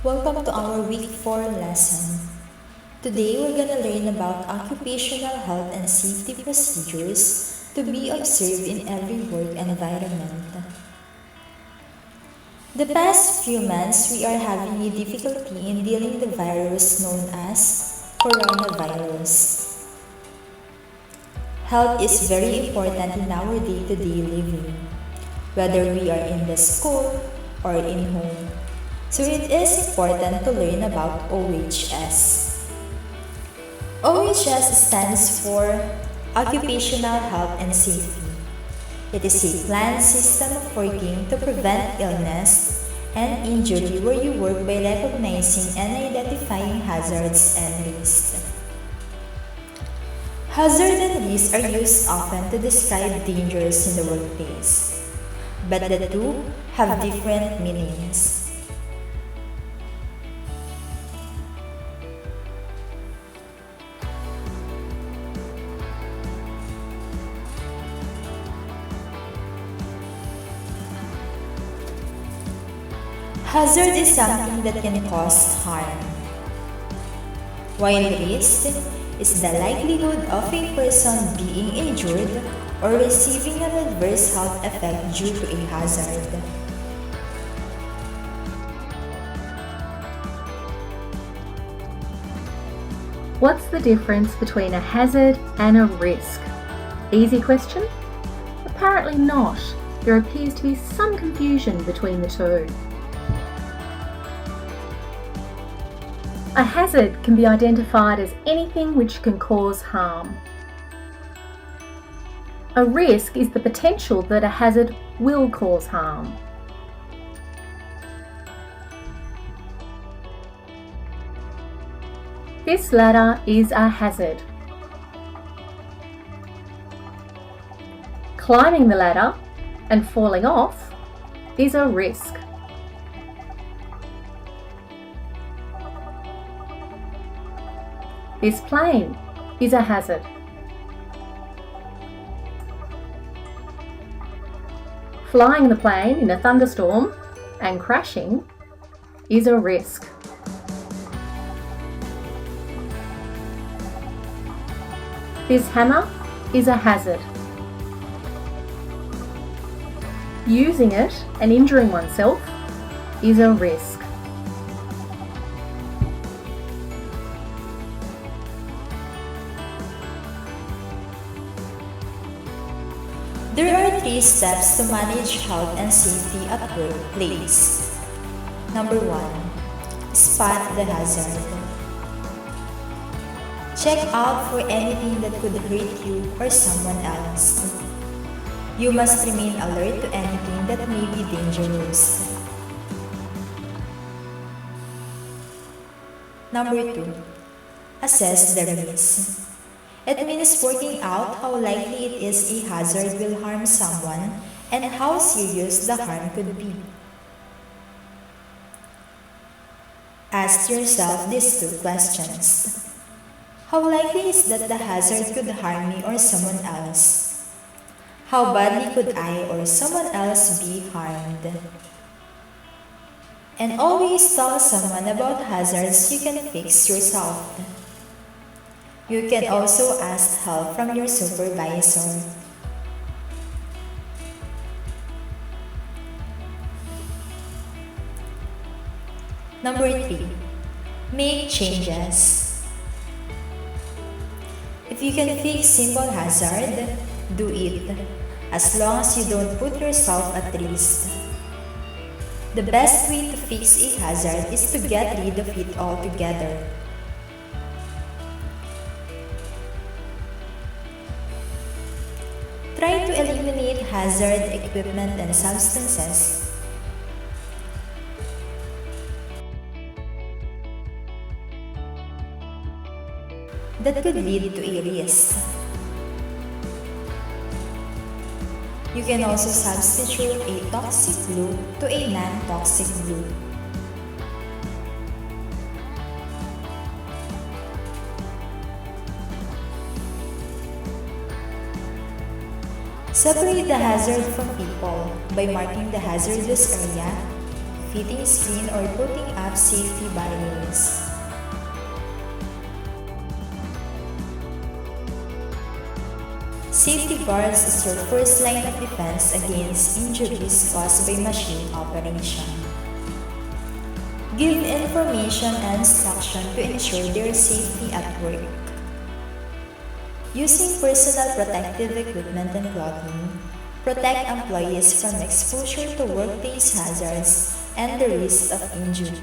Welcome to our week 4 lesson. Today we're gonna learn about occupational health and safety procedures to be observed in every work environment. The past few months we are having a difficulty in dealing the virus known as coronavirus. Health is very important in our day-to-day living, whether we are in the school or in home. So it is important to learn about OHS. OHS stands for Occupational Health and Safety. It is a planned system of working to prevent illness and injury where you work by recognizing and identifying hazards and risks. Hazard and risk are used often to describe dangers in the workplace, but the two have different meanings. Hazard is something that can cause harm, while risk is the likelihood of a person being injured or receiving an adverse health effect due to a hazard. What's the difference between a hazard and a risk? Easy question? Apparently not. There appears to be some confusion between the two. A hazard can be identified as anything which can cause harm. A risk is the potential that a hazard will cause harm. This ladder is a hazard. Climbing the ladder and falling off is a risk. This plane is a hazard. Flying the plane in a thunderstorm and crashing is a risk. This hammer is a hazard. Using it and injuring oneself is a risk. There are 3 steps to manage health and safety at workplace. Number 1. Spot the hazard. Check out for anything that could hurt you or someone else. You must remain alert to anything that may be dangerous. Number 2. Assess the risk. It means working out how likely it is a hazard will harm someone and how serious the harm could be. Ask yourself these 2 questions. How likely is that the hazard could harm me or someone else? How badly could I or someone else be harmed? And always tell someone about hazards you can fix yourself. You can also ask help from your supervisor. Number 3. Make changes. If you can fix simple hazard, do it, as long as you don't put yourself at risk. The best way to fix a hazard is to get rid of it altogether. Try to eliminate hazard equipment and substances that could lead to a risk. You can also substitute a toxic glue to a non-toxic glue. Separate the hazard from people by marking the hazardous area, fitting screen or putting up safety barriers. Safety guards is your first line of defense against injuries caused by machine operation. Give information and instruction to ensure their safety at work. Using personal protective equipment and clothing, protect employees from exposure to workplace hazards and the risk of injury.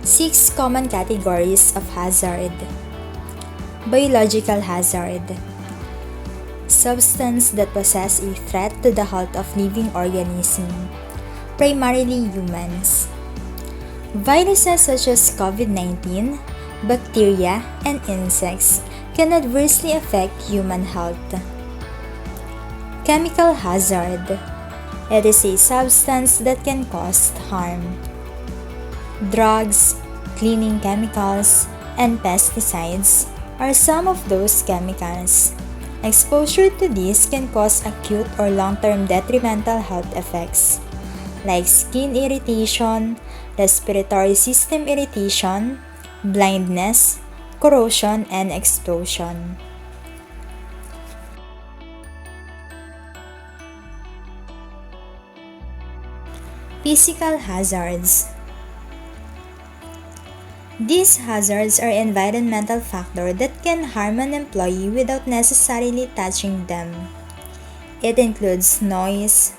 Six common categories of hazard. Biological hazard. Substance that possess a threat to the health of living organisms, primarily humans. Viruses such as COVID-19, bacteria, and insects can adversely affect human health. Chemical hazard. It is a substance that can cause harm. Drugs, cleaning chemicals, and pesticides are some of those chemicals. Exposure to these can cause acute or long-term detrimental health effects, like skin irritation, respiratory system irritation, blindness, corrosion, and explosion. Physical hazards. These hazards are environmental factors that can harm an employee without necessarily touching them. It includes noise,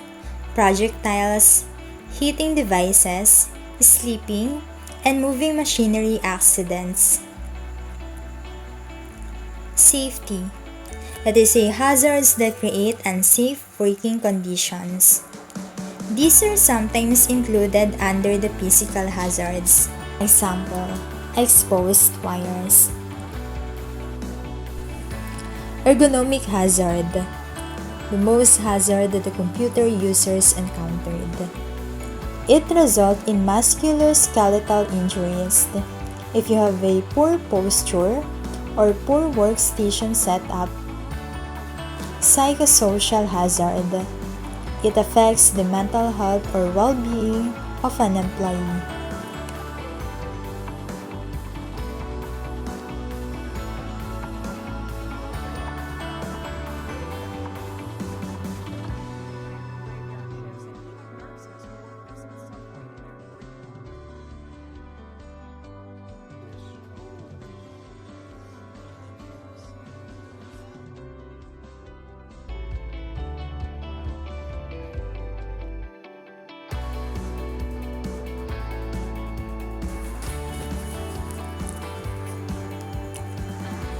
projectiles, heating devices, sleeping, and moving machinery accidents. Safety. It is a hazards that create unsafe working conditions. These are sometimes included under the physical hazards. Example, exposed wires. Ergonomic hazard. The most hazard that the computer users encountered. It results in musculoskeletal injuries if you have a poor posture or poor workstation setup. Psychosocial hazard. It affects the mental health or well-being of an employee.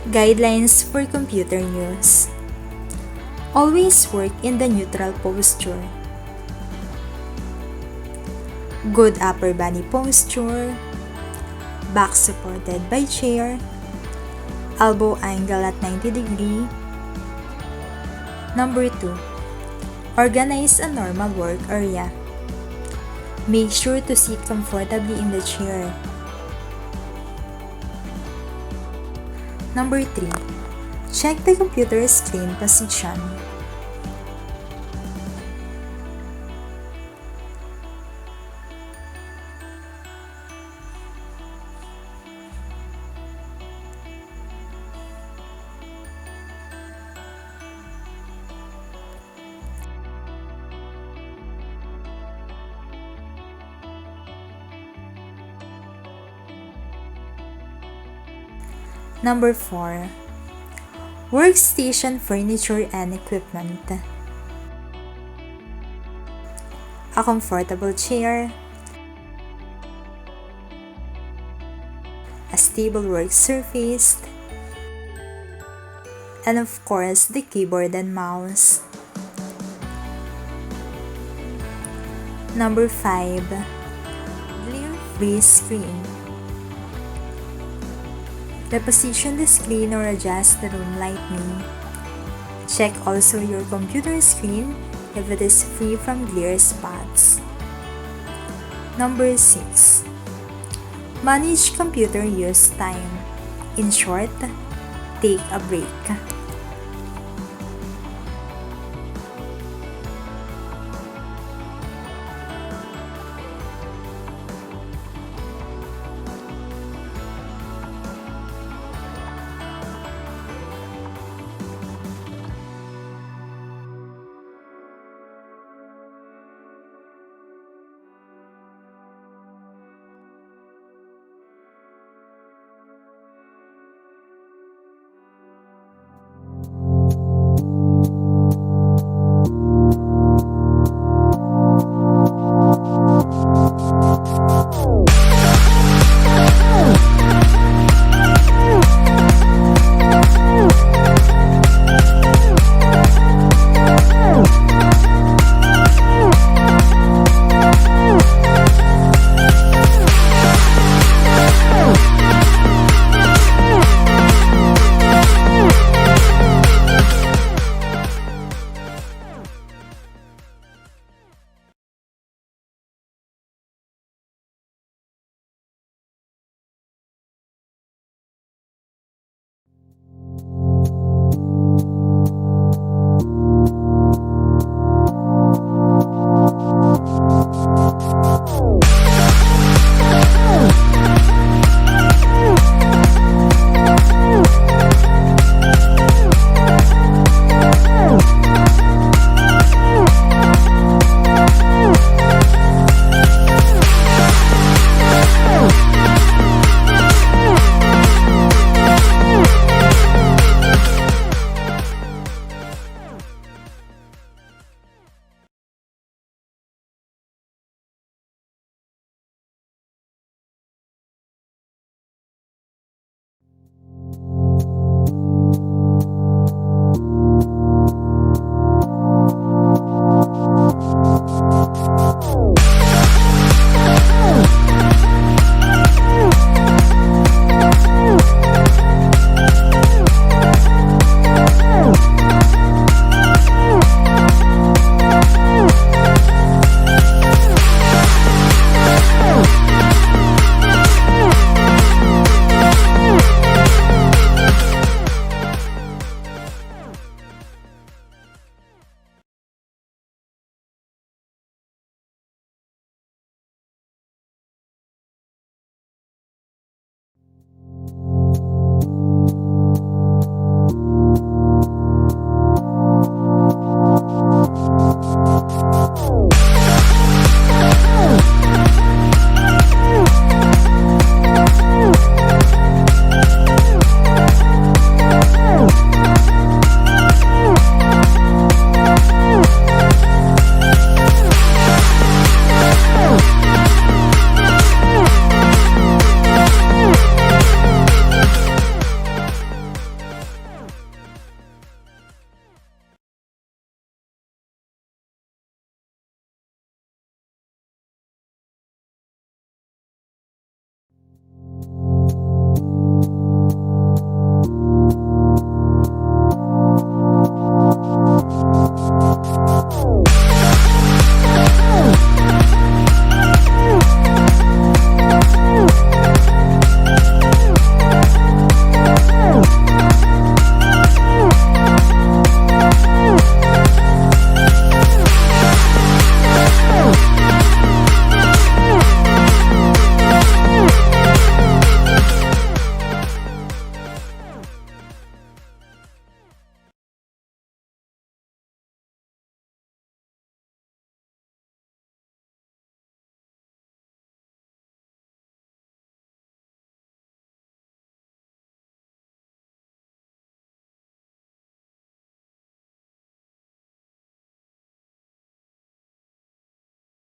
Guidelines for computer use. Always work in the neutral posture. Good upper body posture. Back supported by chair. Elbow angle at 90 degree. Number 2. Organize a normal work area. Make sure to sit comfortably in the chair. Number 3. Check the computer screen position. Number 4. Workstation furniture and equipment. A comfortable chair. A stable work surface. And of course, the keyboard and mouse. Number 5. Glare-free screen. Reposition the screen or adjust the room lighting. Check also your computer screen if it is free from glare spots. Number 6. Manage computer use time. In short, take a break.